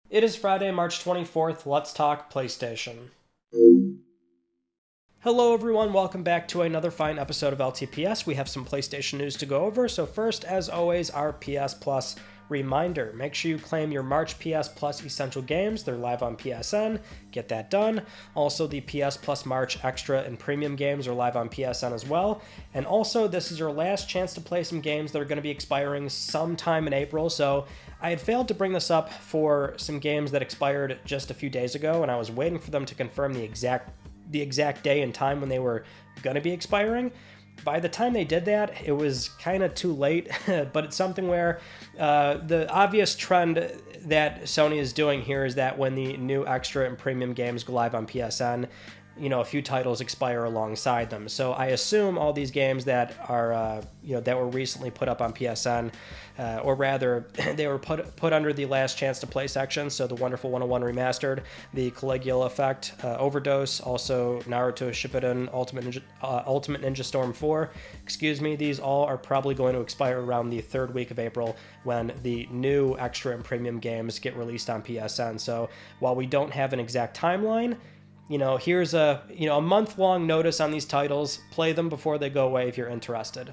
It is Friday, March 24th. Let's talk PlayStation. Hello everyone, welcome back to another fine episode of LTPS. We have some PlayStation news to go over. So first, as always, our PS Plus reminder. Make sure you claim your March PS Plus Essential Games. They're live on PSN. Get that done. Also, the PS Plus March Extra and Premium games are live on PSN as well. And also, this is your last chance to play some games that are going to be expiring sometime in April. So I had failed to bring this up for some games that expired just a few days ago, and I was waiting for them to confirm the exact day and time when they were going to be expiring. By the time they did that, it was kind of too late, but it's something where the obvious trend that Sony is doing here is that when the new extra and premium games go live on PSN, a few titles expire alongside them. So I assume all these games that are, that were recently put up on PSN, or rather, they were put under the last chance to play section. So the Wonderful 101 Remastered, the Caligula Effect, Overdose, also Naruto Shippuden, Ultimate Ninja Storm 4. These all are probably going to expire around the third week of April when the new extra and premium games get released on PSN. So while we don't have an exact timeline, here's a month-long notice on these titles. Play them before they go away if you're interested.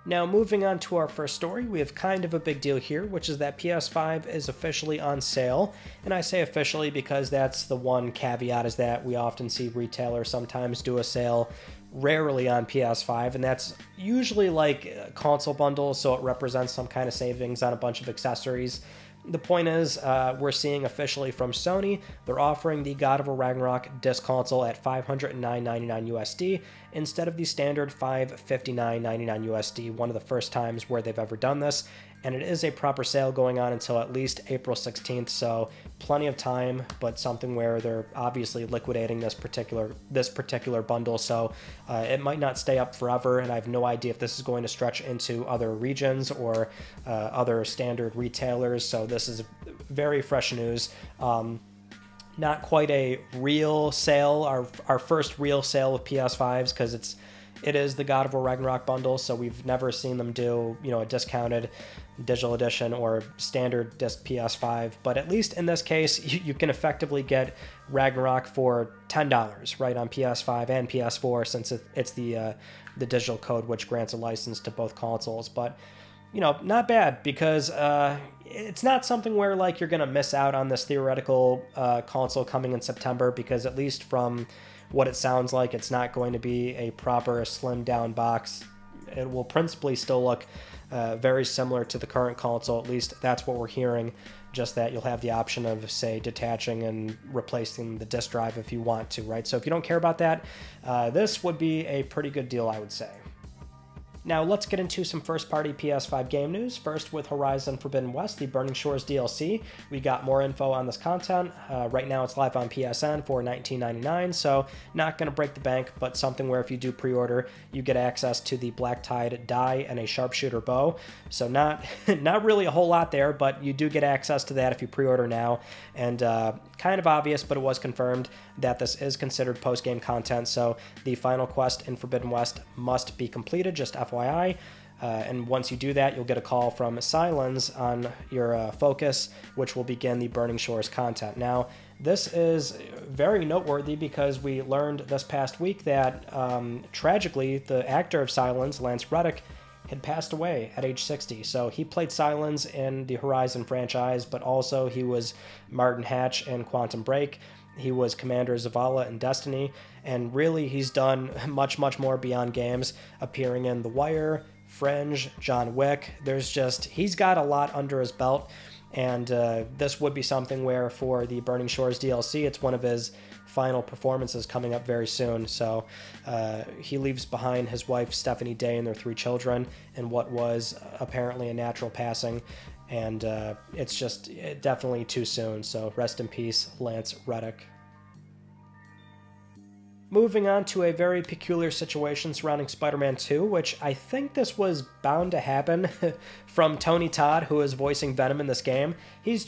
Now, moving on to our first story, we have kind of a big deal here, which is that PS5 is officially on sale. And I say officially because that's the one caveat, is that we often see retailers sometimes do a sale, rarely on PS5, and that's usually like a console bundle, so it represents some kind of savings on a bunch of accessories. The point is, we're seeing officially from Sony, they're offering the God of War Ragnarok disc console at $509.99 USD instead of the standard $559.99 USD, one of the first times where they've ever done this. And it is a proper sale going on until at least April 16th, so plenty of time, but something where they're obviously liquidating this particular bundle, so it might not stay up forever, and I have no idea if this is going to stretch into other regions or other standard retailers, so this is very fresh news. Not quite a real sale, our first real sale of PS5s, because it is the God of War Ragnarok bundle, so we've never seen them do, a discounted digital edition or standard disc PS5, but at least in this case, you can effectively get Ragnarok for $10, right, on PS5 and PS4, since it's the digital code, which grants a license to both consoles. But not bad, because it's not something where you're gonna miss out on this theoretical console coming in September, because at least from what it sounds like, it's not going to be a proper slimmed down box. It will principally still look very similar to the current console, at least that's what we're hearing, just that you'll have the option of, say, detaching and replacing the disk drive if you want to, right? So if you don't care about that, this would be a pretty good deal, I would say. Now let's get into some first-party PS5 game news. First, with Horizon Forbidden West, the Burning Shores DLC. We got more info on this content. Right now it's live on PSN for $19.99, so not going to break the bank, but something where if you do pre-order, you get access to the Black Tide die and a sharpshooter bow. So not really a whole lot there, but you do get access to that if you pre-order now. And kind of obvious, but it was confirmed that this is considered post-game content, so the final quest in Forbidden West must be completed, just FYI. And once you do that, you'll get a call from Sylens on your focus, which will begin the Burning Shores content. Now, this is very noteworthy because we learned this past week that, tragically, the actor of Sylens, Lance Reddick, had passed away at age 60. So he played Sylens in the Horizon franchise, but also he was Martin Hatch in Quantum Break. He was Commander Zavala in Destiny, and really he's done much, much more beyond games, appearing in The Wire, Fringe, John Wick. He's got a lot under his belt, and this would be something where for the Burning Shores DLC, it's one of his final performances coming up very soon. So he leaves behind his wife Stephanie Day and their 3 children in what was apparently a natural passing, and it's just definitely too soon. So rest in peace, Lance Reddick. Moving on to a very peculiar situation surrounding Spider-Man 2, which I think this was bound to happen from Tony Todd, who is voicing Venom in this game. He's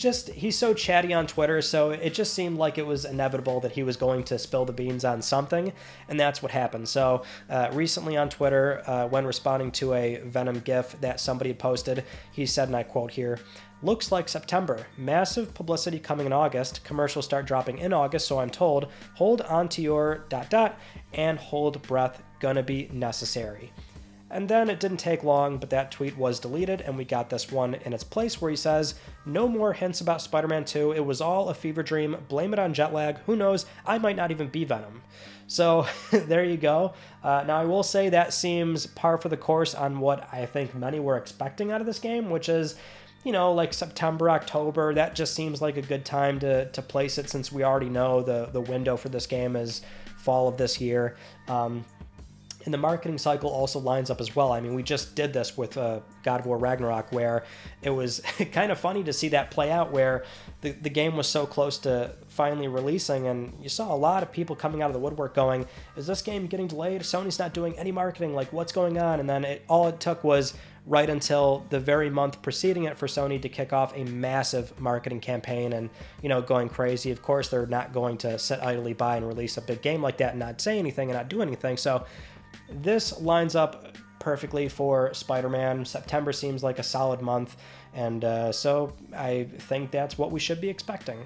so chatty on Twitter, so it just seemed like it was inevitable that he was going to spill the beans on something, and that's what happened. So recently on Twitter, when responding to a Venom GIF that somebody had posted, he said, and I quote here, Looks like September. Massive publicity coming in August. Commercials start dropping in August, so I'm told. Hold on to your ... and hold breath. Gonna be necessary. And then it didn't take long, but that tweet was deleted, and we got this one in its place where he says, no more hints about Spider-Man 2. It was all a fever dream. Blame it on jet lag. Who knows? I might not even be Venom. So there you go. Now, I will say that seems par for the course on what I think many were expecting out of this game, which is, you know, like September, October. That just seems like a good time to place it, since we already know the window for this game is fall of this year. And the marketing cycle also lines up as well. I mean, we just did this with God of War Ragnarok, where it was kind of funny to see that play out, where the game was so close to finally releasing, and you saw a lot of people coming out of the woodwork going, is this game getting delayed? Sony's not doing any marketing, like what's going on? And then all it took was right until the very month preceding it for Sony to kick off a massive marketing campaign and, you know, going crazy. Of course, they're not going to sit idly by and release a big game like that and not say anything and not do anything. So this lines up perfectly for Spider-Man. September seems like a solid month, and so I think that's what we should be expecting.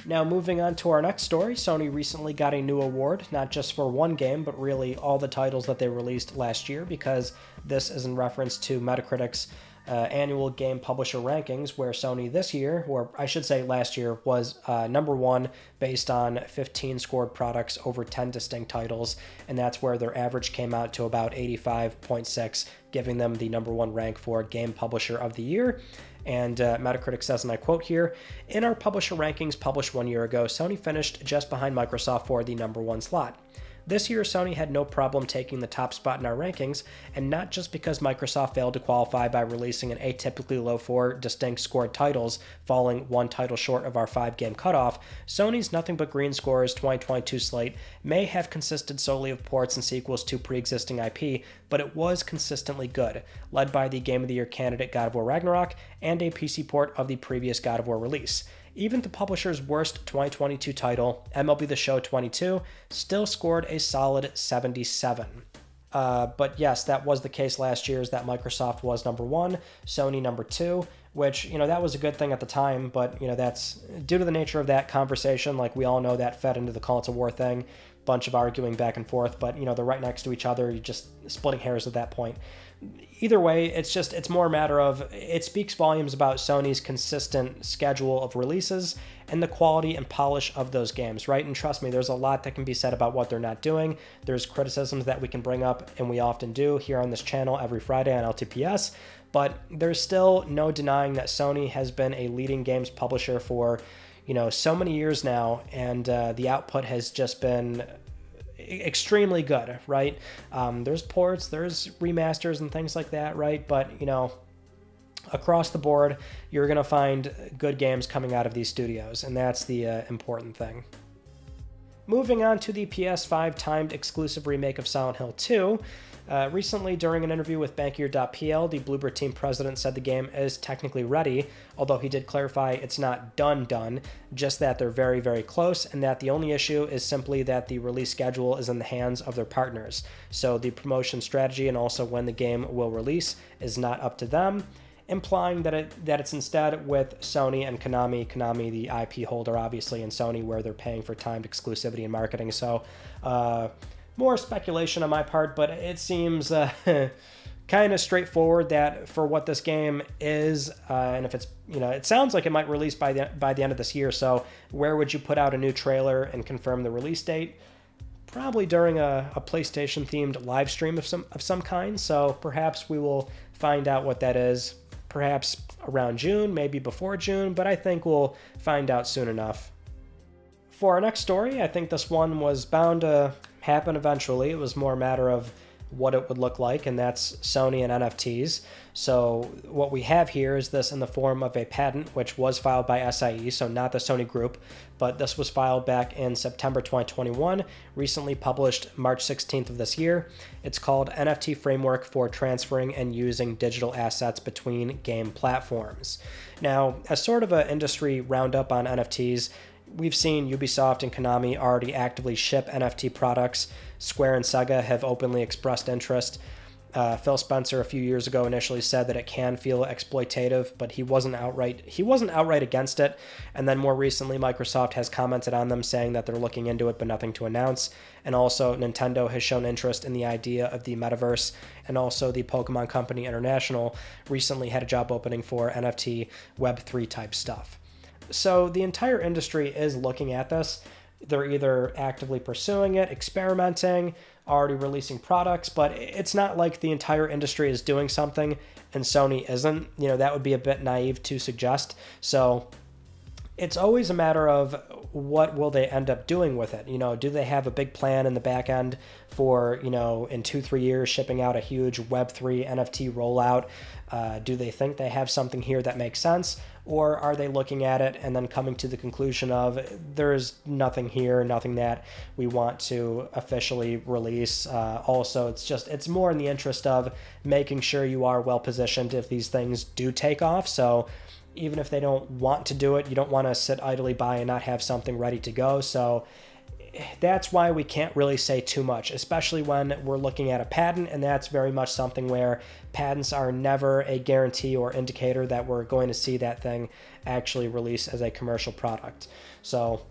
Now, moving on to our next story, Sony recently got a new award, not just for one game, but really all the titles that they released last year, because this is in reference to Metacritic's annual game publisher rankings, where Sony this year, or I should say last year, was number one based on 15 scored products over 10 distinct titles, and that's where their average came out to about 85.6, giving them the number one rank for Game Publisher of the Year. And Metacritic says, and I quote here, in our publisher rankings published 1 year ago, Sony finished just behind Microsoft for the number one slot. This year, Sony had no problem taking the top spot in our rankings, and not just because Microsoft failed to qualify by releasing an atypically low 4 distinct scored titles, falling one title short of our 5-game cutoff. Sony's Nothing But Green Scores 2022 slate may have consisted solely of ports and sequels to pre-existing IP, but it was consistently good, led by the Game of the Year candidate God of War Ragnarok and a PC port of the previous God of War release. Even the publisher's worst 2022 title, MLB The Show 22, still scored a solid 77. But yes, that was the case last year, is that Microsoft was number one, Sony number two, which, you know, that was a good thing at the time, but, you know, that's due to the nature of that conversation. Like, we all know that fed into the Call It a War thing, bunch of arguing back and forth, but, you know, they're right next to each other, you're just splitting hairs at that point. Either way, it's more a matter of, it speaks volumes about Sony's consistent schedule of releases and the quality and polish of those games, right? And trust me, there's a lot that can be said about what they're not doing. There's criticisms that we can bring up, and we often do here on this channel every Friday on LTPS, but there's still no denying that Sony has been a leading games publisher for, you know, so many years now, and the output has just been extremely good, right? There's ports, there's remasters and things like that, right? But, you know, across the board, you're going to find good games coming out of these studios, and that's the important thing. Moving on to the PS5 timed exclusive remake of Silent Hill 2. Recently, during an interview with Bankier.pl, the Bloober team president said the game is technically ready, although he did clarify it's not done, just that they're very, very close, and that the only issue is simply that the release schedule is in the hands of their partners. So the promotion strategy and also when the game will release is not up to them, implying that it's instead with Sony and Konami. Konami, the IP holder, obviously, and Sony, where they're paying for timed exclusivity and marketing. So, more speculation on my part, but it seems kind of straightforward that for what this game is, and if it's, you know, it sounds like it might release by the end of this year. So where would you put out a new trailer and confirm the release date? Probably during a PlayStation themed live stream of some kind. So perhaps we will find out what that is, perhaps around June, maybe before June, but I think we'll find out soon enough. For our next story, I think this one was bound to happen eventually. It was more a matter of what it would look like, and that's Sony and NFTs. So what we have here is this in the form of a patent, which was filed by SIE, so not the Sony group, but this was filed back in September 2021, recently published March 16th of this year. It's called NFT Framework for Transferring and Using Digital Assets Between Game Platforms. Now, as sort of an industry roundup on NFTs, we've seen Ubisoft and Konami already actively ship NFT products. Square and Sega have openly expressed interest. Phil Spencer a few years ago initially said that it can feel exploitative, but he wasn't outright against it. And then more recently, Microsoft has commented on them, saying that they're looking into it, but nothing to announce. And also, Nintendo has shown interest in the idea of the metaverse, and also the Pokemon Company International recently had a job opening for NFT Web3 type stuff. So the entire industry is looking at this. They're either actively pursuing it, experimenting, already releasing products, but it's not like the entire industry is doing something and Sony isn't. That would be a bit naive to suggest. So it's always a matter of what will they end up doing with it. Do they have a big plan in the back end for, in 2-3 years shipping out a huge Web3 NFT rollout? Do they think they have something here that makes sense? Or are they looking at it and then coming to the conclusion of there's nothing here, nothing that we want to officially release? Also, it's more in the interest of making sure you are well positioned if these things do take off. So even if they don't want to do it, you don't want to sit idly by and not have something ready to go. So that's why we can't really say too much, especially when we're looking at a patent, and that's very much something where patents are never a guarantee or indicator that we're going to see that thing actually release as a commercial product. So,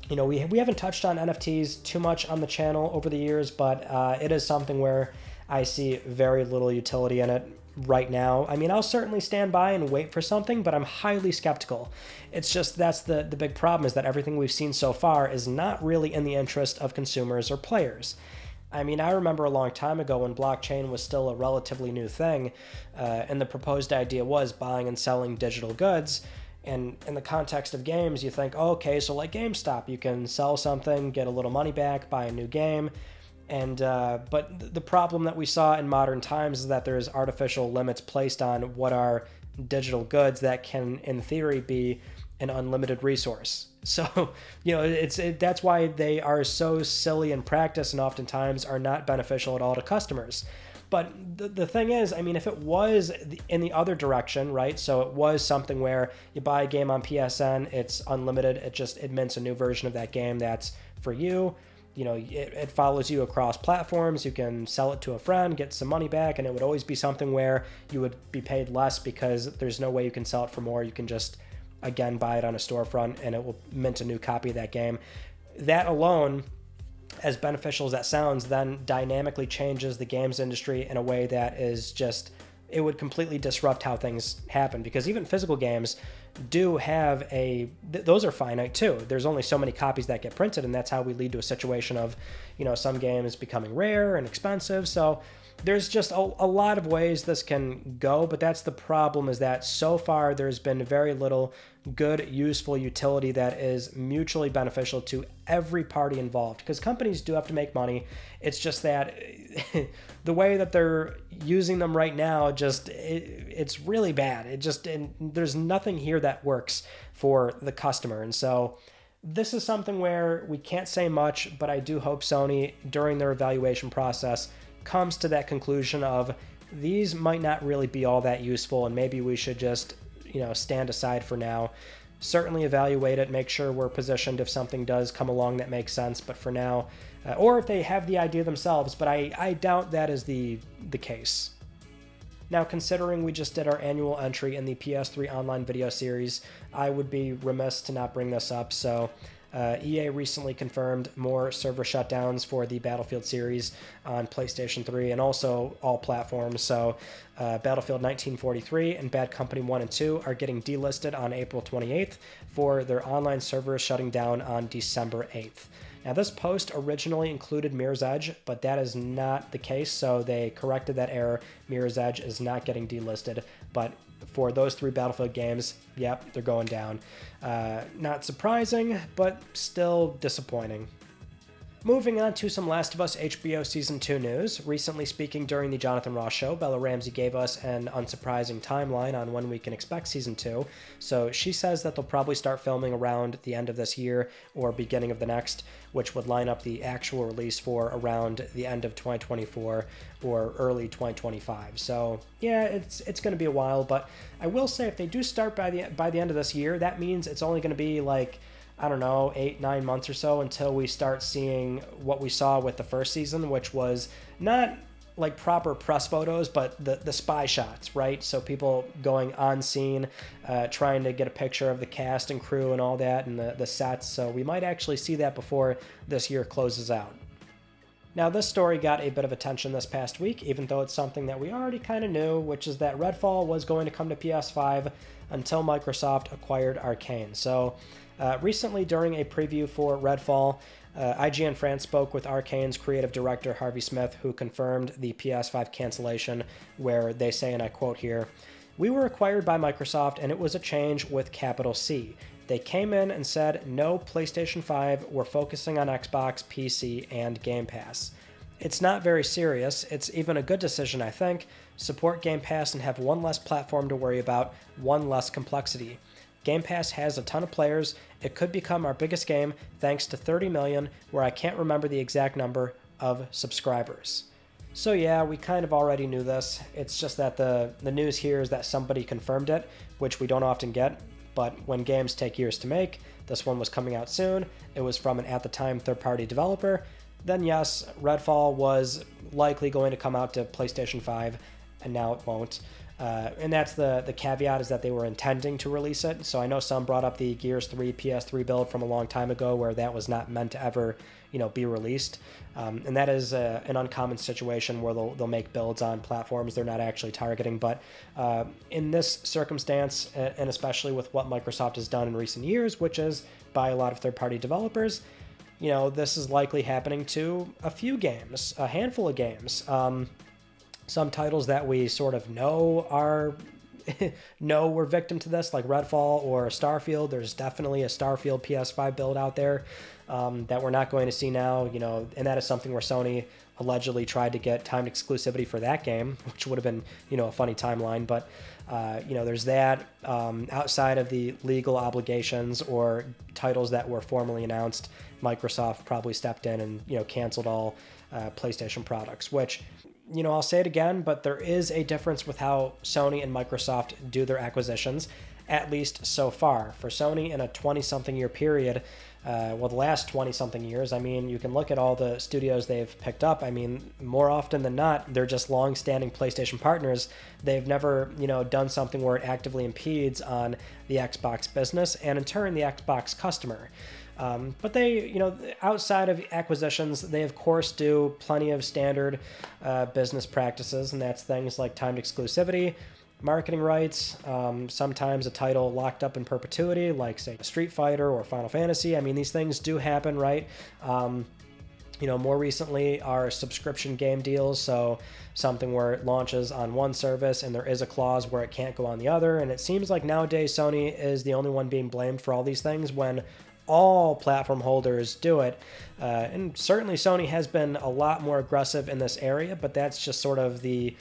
we haven't touched on NFTs too much on the channel over the years, but it is something where I see very little utility in it right now. I mean, I'll certainly stand by and wait for something, but I'm highly skeptical. It's just that's the big problem, is that everything we've seen so far is not really in the interest of consumers or players. I mean, I remember a long time ago when blockchain was still a relatively new thing, and the proposed idea was buying and selling digital goods. And in the context of games, you think, oh, okay, so like GameStop, you can sell something, get a little money back, buy a new game. But the problem that we saw in modern times is that there's artificial limits placed on what are digital goods that can, in theory, be an unlimited resource. So, that's why they are so silly in practice and oftentimes are not beneficial at all to customers. But the thing is, I mean, if it was in the other direction, right? So it was something where you buy a game on PSN, it's unlimited. It mints a new version of that game that's for you. It follows you across platforms. You can sell it to a friend, get some money back, and it would always be something where you would be paid less because there's no way you can sell it for more. You can just, again, buy it on a storefront and it will mint a new copy of that game. That alone, as beneficial as that sounds, then dynamically changes the games industry in a way that is just, it would completely disrupt how things happen, because even physical games do have those are finite too. There's only so many copies that get printed, and that's how we lead to a situation of, some games becoming rare and expensive. So there's just a lot of ways this can go, but that's the problem, is that so far there's been very little good, useful utility that is mutually beneficial to every party involved, because companies do have to make money. It's just that the way that they're using them right now, it's really bad. There's nothing here that works for the customer. And so this is something where we can't say much, but I do hope Sony, during their evaluation process, comes to that conclusion of these might not really be all that useful, and maybe we should just, stand aside for now. Certainly evaluate it, make sure we're positioned if something does come along that makes sense, but for now, or if they have the idea themselves, but I doubt that is the case. Now, considering we just did our annual entry in the PS3 online video series, I would be remiss to not bring this up. So EA recently confirmed more server shutdowns for the Battlefield series on PlayStation 3 and also all platforms. So Battlefield 1943 and Bad Company 1 and 2 are getting delisted on April 28th for their online servers shutting down on December 8th. Now, this post originally included Mirror's Edge, but that is not the case, so they corrected that error. Mirror's Edge is not getting delisted, but for those 3 Battlefield games, yep, they're going down. Not surprising, but still disappointing. Moving on to some Last of Us HBO Season 2 news. Recently speaking during the Jonathan Ross Show, Bella Ramsey gave us an unsurprising timeline on when we can expect Season 2. So she says that they'll probably start filming around the end of this year or beginning of the next, which would line up the actual release for around the end of 2024 or early 2025. So yeah, it's going to be a while, but I will say if they do start by the end of this year, that means it's only going to be like, I don't know, 8-9 months or so until we start seeing what we saw with the first season, which was not like proper press photos, but the spy shots, right? So people going on scene, trying to get a picture of the cast and crew and all that, and the sets. So we might actually see that before this year closes out. Now, this story got a bit of attention this past week, even though it's something that we already kind of knew, which is that Redfall was going to come to PS5 until Microsoft acquired Arcane. So recently, during a preview for Redfall, IGN France spoke with Arcane's creative director, Harvey Smith, who confirmed the PS5 cancellation, where they say, and I quote here, "We were acquired by Microsoft, and it was a change with capital C. They came in and said, no PlayStation 5, we're focusing on Xbox, PC, and Game Pass. It's not very serious. It's even a good decision, I think. Support Game Pass and have one less platform to worry about, one less complexity. Game Pass has a ton of players. It could become our biggest game thanks to 30 million, where I can't remember the exact number of subscribers." So yeah, we kind of already knew this. It's just that the news here is that somebody confirmed it, which we don't often get. But when games take years to make, this one was coming out soon, it was from an at the time third-party developer, then yes, Redfall was likely going to come out to PlayStation 5, and now it won't. And that's the caveat, is that they were intending to release it. So I know some brought up the Gears 3 PS3 build from a long time ago where that was not meant to ever, be released. And that is an uncommon situation where they'll make builds on platforms they're not actually targeting. But in this circumstance, and especially with what Microsoft has done in recent years, which is buy a lot of third-party developers, this is likely happening to a few games, a handful of games. Some titles that we sort of know we're victim to this, like Redfall or Starfield. There's definitely a Starfield PS5 build out there that we're not going to see now, and that is something where Sony allegedly tried to get timed exclusivity for that game, which would have been, a funny timeline. But, there's that. Outside of the legal obligations or titles that were formally announced, Microsoft probably stepped in and, canceled all PlayStation products, which, I'll say it again, but there is a difference with how Sony and Microsoft do their acquisitions, at least so far. For Sony, in a 20-something year period, the last 20-something years, you can look at all the studios they've picked up. More often than not, they're just long-standing PlayStation partners. They've never, done something where it actively impedes on the Xbox business and, in turn, the Xbox customer. But they, outside of acquisitions, they of course do plenty of standard business practices, and that's things like timed exclusivity, marketing rights, sometimes a title locked up in perpetuity, like, say, Street Fighter or Final Fantasy. These things do happen, right? More recently are subscription game deals, so something where it launches on one service and there is a clause where it can't go on the other, and it seems like nowadays Sony is the only one being blamed for all these things when all platform holders do it. And certainly Sony has been a lot more aggressive in this area, but that's just sort of the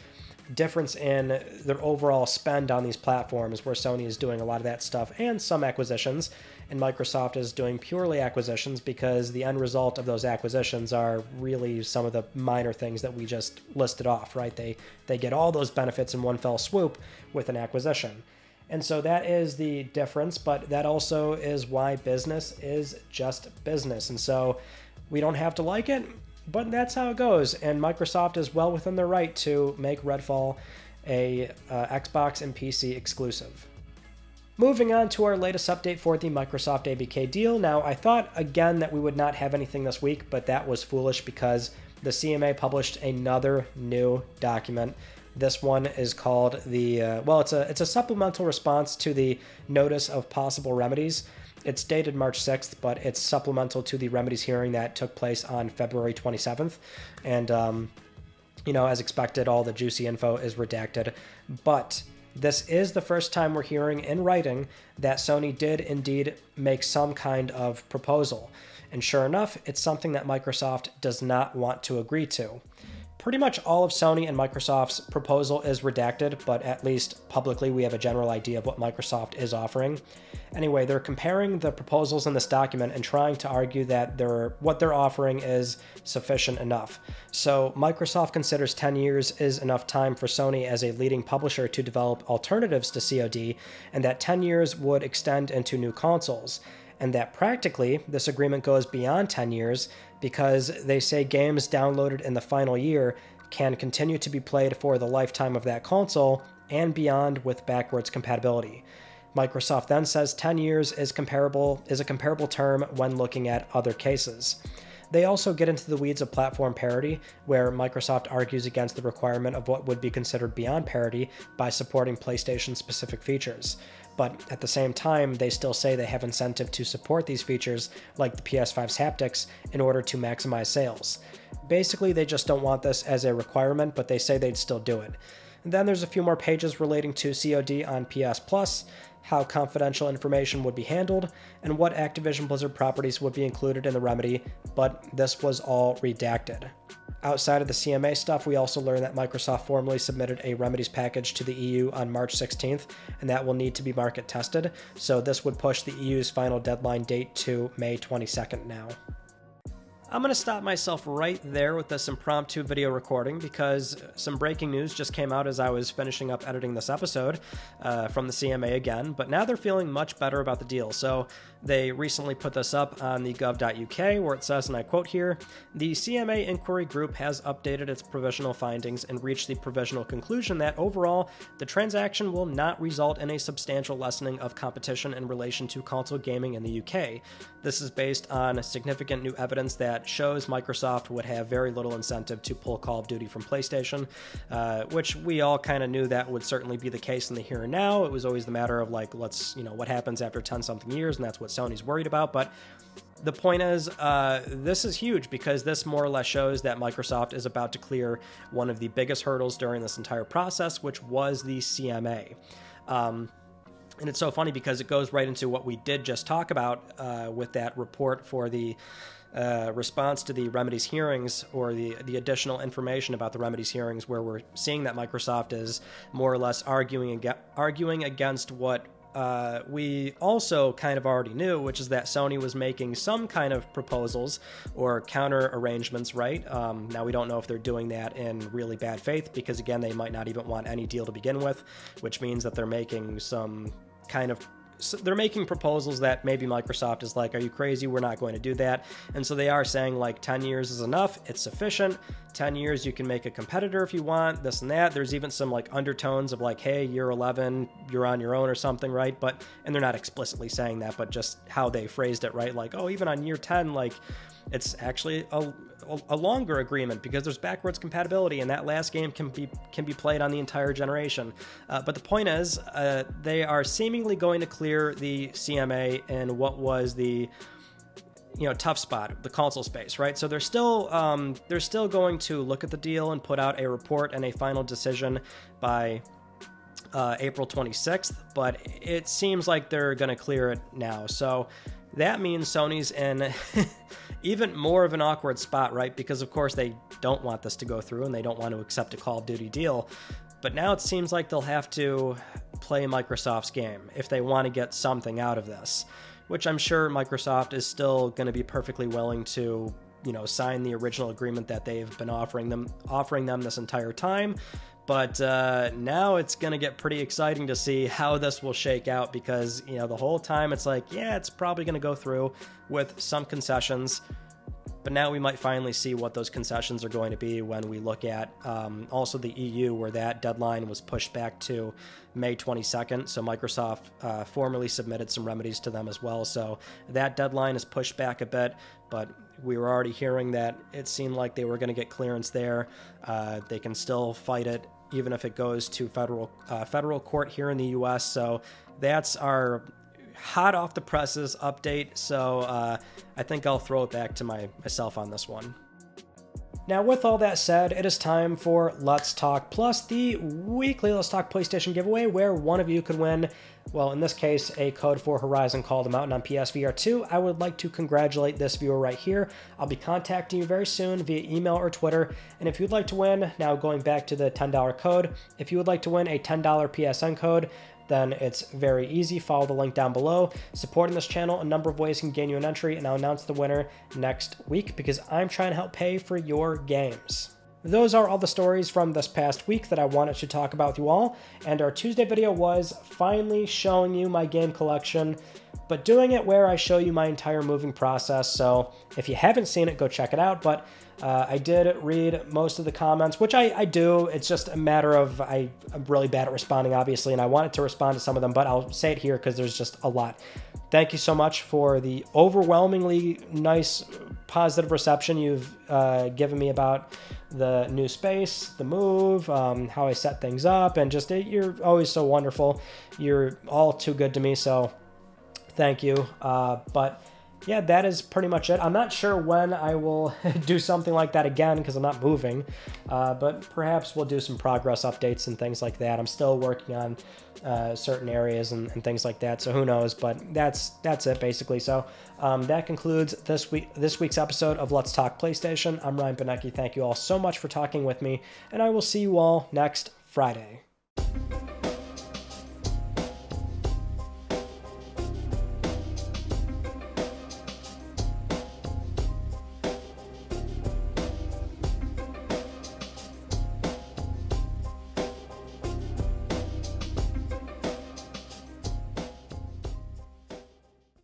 difference in their overall spend on these platforms, where Sony is doing a lot of that stuff and some acquisitions, and Microsoft is doing purely acquisitions because the end result of those acquisitions are really some of the minor things that we just listed off, right? They get all those benefits in one fell swoop with an acquisition. And so that is the difference, but that also is why business is just business. And so we don't have to like it, but that's how it goes. And Microsoft is well within their right to make Redfall a Xbox and PC exclusive. Moving on to our latest update for the Microsoft ABK deal. Now, I thought again that we would not have anything this week, but that was foolish because the CMA published another new document. This one is called the, it's a supplemental response to the Notice of Possible Remedies. It's dated March 6th, but it's supplemental to the remedies hearing that took place on February 27th. And, as expected, all the juicy info is redacted. But this is the first time we're hearing in writing that Sony did indeed make some kind of proposal. And sure enough, it's something that Microsoft does not want to agree to. Pretty much all of Sony and Microsoft's proposal is redacted, but at least publicly we have a general idea of what Microsoft is offering. Anyway, they're comparing the proposals in this document and trying to argue that what they're offering is sufficient enough. So Microsoft considers 10 years is enough time for Sony as a leading publisher to develop alternatives to COD, and that 10 years would extend into new consoles. And that practically, this agreement goes beyond 10 years because they say games downloaded in the final year can continue to be played for the lifetime of that console and beyond with backwards compatibility. Microsoft then says 10 years is a comparable term when looking at other cases. They also get into the weeds of platform parity, where Microsoft argues against the requirement of what would be considered beyond parity by supporting PlayStation-specific features. But at the same time, they still say they have incentive to support these features, like the PS5's haptics, in order to maximize sales. Basically, they just don't want this as a requirement, but they say they'd still do it. And then there's a few more pages relating to COD on PS Plus, how confidential information would be handled, and what Activision Blizzard properties would be included in the remedy, but this was all redacted. Outside of the CMA stuff, we also learned that Microsoft formally submitted a remedies package to the EU on March 16th, and that will need to be market tested, so this would push the EU's final deadline date to May 22nd now. I'm going to stop myself right there with this impromptu video recording because some breaking news just came out as I was finishing up editing this episode from the CMA again, but now they're feeling much better about the deal. So they recently put this up on the gov.uk where it says, and I quote here, "The CMA inquiry group has updated its provisional findings and reached the provisional conclusion that overall, the transaction will not result in a substantial lessening of competition in relation to console gaming in the UK. This is based on significant new evidence that shows Microsoft would have very little incentive to pull Call of Duty from PlayStation," which we all kind of knew that would certainly be the case in the here and now. It was always the matter of like, what happens after 10-something years, and that's what Sony's worried about. But the point is, this is huge because this more or less shows that Microsoft is about to clear one of the biggest hurdles during this entire process, which was the CMA. And it's so funny because it goes right into what we did just talk about with that report for the response to the remedies hearings, or the additional information about the remedies hearings, where we're seeing that Microsoft is more or less arguing against what we also kind of already knew, which is that Sony was making some kind of proposals or counter arrangements, right? Now we don't know if they're doing that in really bad faith, because again, they might not even want any deal to begin with, which means that they're making they're making proposals that maybe Microsoft is like, are you crazy? We're not going to do that. And so they are saying like 10 years is enough. It's sufficient. 10 years, you can make a competitor if you want, this and that. There's even some like undertones of like, hey, year 11, you're on your own or something, right? And they're not explicitly saying that, but just how they phrased it, right? Like, oh, even on year 10, like it's actually a longer agreement because there's backwards compatibility, and that last game can be played on the entire generation. But the point is, they are seemingly going to clear the CMA in what was the tough spot, the console space, right? So they're still going to look at the deal and put out a report and a final decision by April 26th, but it seems like they're going to clear it now. So that means Sony's in even more of an awkward spot, right? Because of course they don't want this to go through and they don't want to accept a Call of Duty deal. But now it seems like they'll have to play Microsoft's game if they want to get something out of this, which I'm sure Microsoft is still going to be perfectly willing to, sign the original agreement that they've been offering them this entire time. But now it's going to get pretty exciting to see how this will shake out, because, the whole time it's like, yeah, it's probably going to go through with some concessions. But now we might finally see what those concessions are going to be when we look at also the EU, where that deadline was pushed back to May 22nd. So Microsoft formally submitted some remedies to them as well. So that deadline is pushed back a bit, but we were already hearing that it seemed like they were going to get clearance there. They can still fight it, even if it goes to federal court here in the US. So that's our hot off the presses update. So I think I'll throw it back to myself on this one. Now, with all that said, it is time for Let's Talk Plus, the weekly Let's Talk PlayStation giveaway, where one of you could win, well, in this case, a code for Horizon Call of the Mountain on PSVR 2. I would like to congratulate this viewer right here. I'll be contacting you very soon via email or Twitter. And if you'd like to win, now going back to the $10 code, if you would like to win a $10 PSN code, then it's very easy. Follow the link down below. Supporting this channel, a number of ways can gain you an entry, and I'll announce the winner next week because I'm trying to help pay for your games. those are all the stories from this past week that I wanted to talk about with you all, and our Tuesday video was finally showing you my game collection, but doing it where I show you my entire moving process. So if you haven't seen it, go check it out. But I did read most of the comments, which I do. It's just a matter of I'm really bad at responding, obviously, and I wanted to respond to some of them, but I'll say it here because there's just a lot. Thank you so much for the overwhelmingly nice, positive reception you've given me about the new space, the move, how I set things up, and just you're always so wonderful. You're all too good to me, so thank you. But yeah, that is pretty much it. I'm not sure when I will do something like that again because I'm not moving, but perhaps we'll do some progress updates and things like that. I'm still working on certain areas and things like that, so who knows, but that's it basically. So that concludes this week's episode of Let's Talk PlayStation. I'm Ryan Benecki. Thank you all so much for talking with me, and I will see you all next Friday.